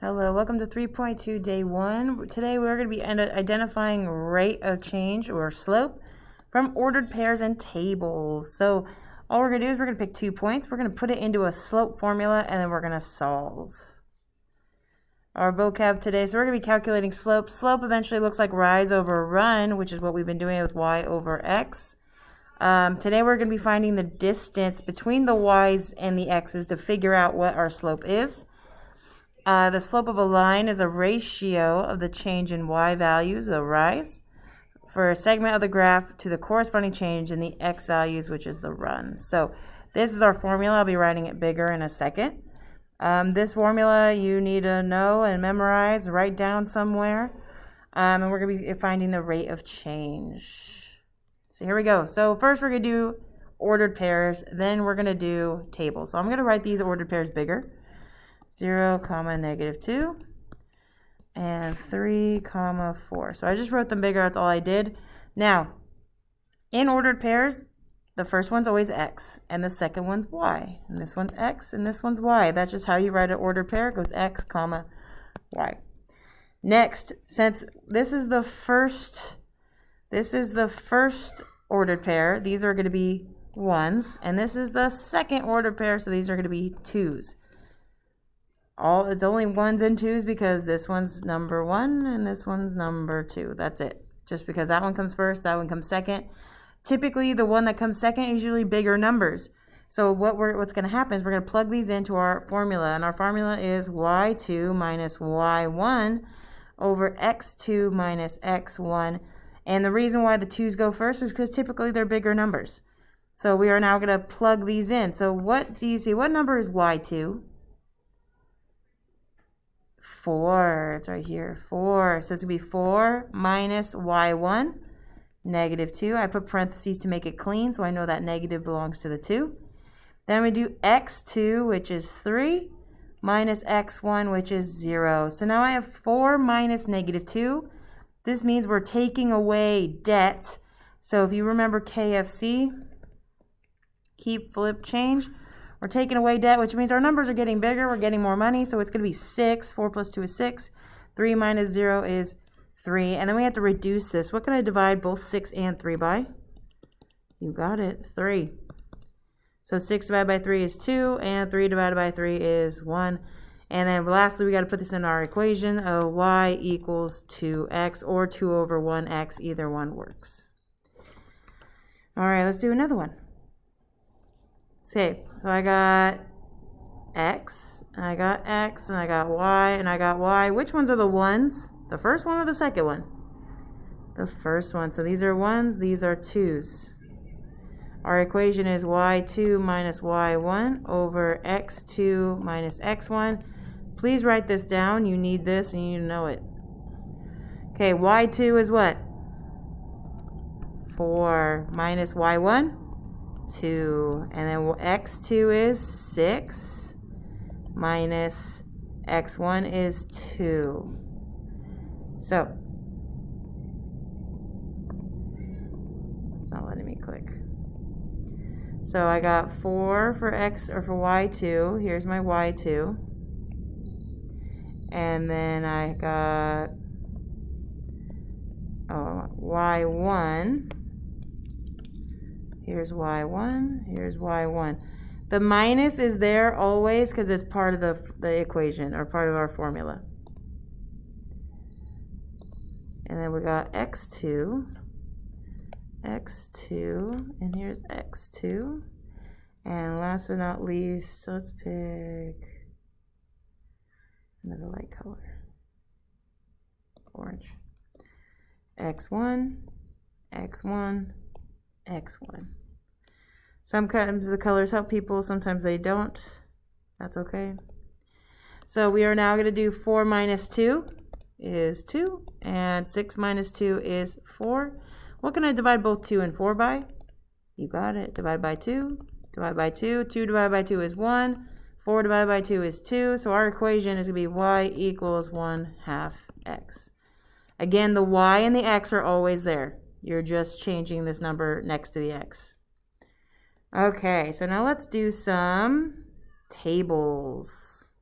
Hello, welcome to 3.2 day 1. Today we're going to be identifying rate of change or slope from ordered pairs and tables. So all we're going to do is we're going to pick 2 points. We're going to put it into a slope formula and then we're going to solve. Our vocab today, so we're going to be calculating slope. Slope eventually looks like rise over run, which is what we've been doing with y over x. Today we're going to be finding the distance between the y's and the x's to figure out what our slope is. The slope of a line is a ratio of the change in y values, the rise, for a segment of the graph to the corresponding change in the x values, which is the run. So this is our formula. I'll be writing it bigger in a second. This formula you need to know and memorize, write down somewhere. And we're going to be finding the rate of change. So here we go. So first we're going to do ordered pairs, then we're going to do tables. So I'm going to write these ordered pairs bigger. 0, -2, and 3, 4. So I just wrote them bigger, that's all I did. Now, in ordered pairs, the first one's always x, and the second one's y. And this one's x, and this one's y. That's just how you write an ordered pair. It goes x, y. Next, since this is the first ordered pair, these are going to be 1s, and this is the second ordered pair, so these are going to be 2s. It's only 1s and 2s because this one's number 1 and this one's number 2. That's it. Just because that one comes first, that one comes second. Typically, the one that comes second is usually bigger numbers. So what's going to happen is we're going to plug these into our formula, and our formula is y2 minus y1 over x2 minus x1. And the reason why the 2's go first is because typically they're bigger numbers. So we are now going to plug these in. So what do you see? What number is y2? 4, it's right here, 4. So it's going to be 4 minus y1, -2. I put parentheses to make it clean, so I know that negative belongs to the 2. Then we do x2, which is 3, minus x1, which is 0. So now I have 4 minus -2. This means we're taking away debt. So if you remember KFC, keep, flip, change. We're taking away debt, which means our numbers are getting bigger. We're getting more money, so it's going to be 6. 4 plus 2 is 6. 3 minus 0 is 3. And then we have to reduce this. What can I divide both 6 and 3 by? You got it, 3. So 6 divided by 3 is 2, and 3 divided by 3 is 1. And then lastly, we got to put this in our equation of y equals 2x or 2 over 1x. Either one works. All right, let's do another one. Okay, so I got x, and I got x, and I got y, and I got y. Which ones are the ones? The first one or the second one? The first one. So these are 1s, these are 2s. Our equation is y2 minus y1 over x2 minus x1. Please write this down. You need this, and you need to know it. Okay, y2 is what? 4 minus y1? 2, and then x2 is 6 minus x1 is 2. So it's not letting me click. So I got 4 for x or for y2. Here's my y2, and then I got y1. Here's y1, here's y1. The minus is there always because it's part of the equation or part of our formula. And then we got x2, and here's x2. And last but not least, so let's pick another light color, orange. x1, x1, x1. Sometimes the colors help people, sometimes they don't. That's okay. So we are now going to do 4 minus 2 is 2, and 6 minus 2 is 4. What can I divide both 2 and 4 by? You got it. Divide by 2. Divide by 2. 2 divided by 2 is 1. 4 divided by 2 is 2. So our equation is going to be y equals 1/2 x. Again, the y and the x are always there. You're just changing this number next to the x. Okay, so now let's do some tables.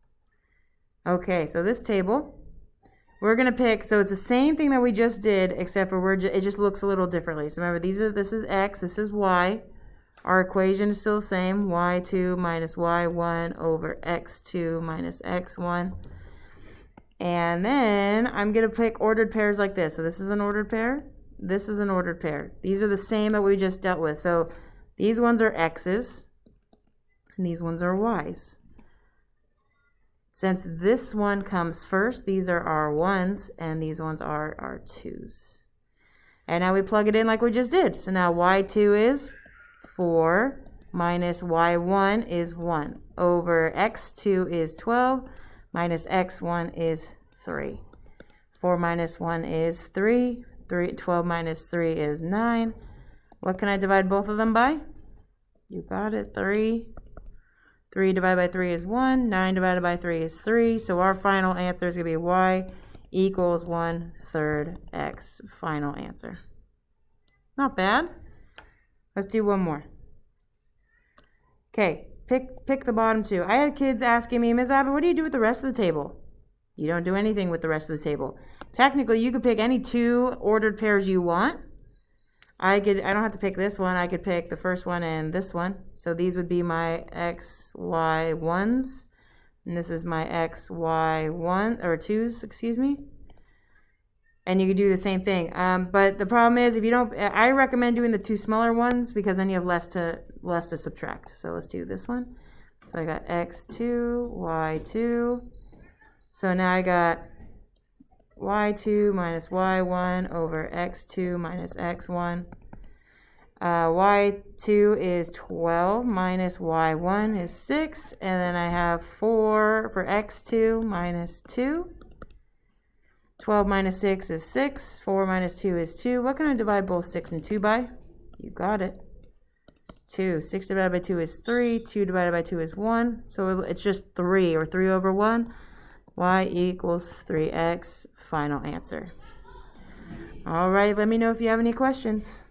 Okay, so this table, we're going to pick, so it's the same thing that we just did, except for it just looks a little differently. So remember, this is x, this is y. Our equation is still the same, y2 minus y1 over x2 minus x1. And then I'm going to pick ordered pairs like this. So this is an ordered pair. This is an ordered pair. These are the same that we just dealt with. So these ones are x's, and these ones are y's. Since this one comes first, these are our 1's, and these ones are our 2's. And now we plug it in like we just did. So now y2 is 4 minus y1 is 1 over x2 is 12 minus x1 is 3. 4 minus 1 is 3. 12 minus 3 is 9. What can I divide both of them by? You got it, 3. 3 divided by 3 is 1. 9 divided by 3 is 3. So our final answer is going to be y equals 1/3 x. Final answer. Not bad. Let's do one more. Okay, pick the bottom two. I had kids asking me, Ms. Abbott, what do you do with the rest of the table? You don't do anything with the rest of the table. Technically, you could pick any two ordered pairs you want. I don't have to pick this one. I could pick the first one and this one. So these would be my x, y, 1's. And this is my x, y, 2's, excuse me. And you could do the same thing. But the problem is, if you don't, I recommend doing the two smaller ones because then you have less to subtract. So let's do this one. So I got x2, y2. So now I got y2 minus y1 over x2 minus x1. Y2 is 12 minus y1 is 6. And then I have 4 for x2 minus 2. 12 minus 6 is 6. 4 minus 2 is 2. What can I divide both 6 and 2 by? You got it. 2. 6 divided by 2 is 3. 2 divided by 2 is 1. So it's just 3, or 3 over 1. Y equals 3x. Final answer. All right, let me know if you have any questions.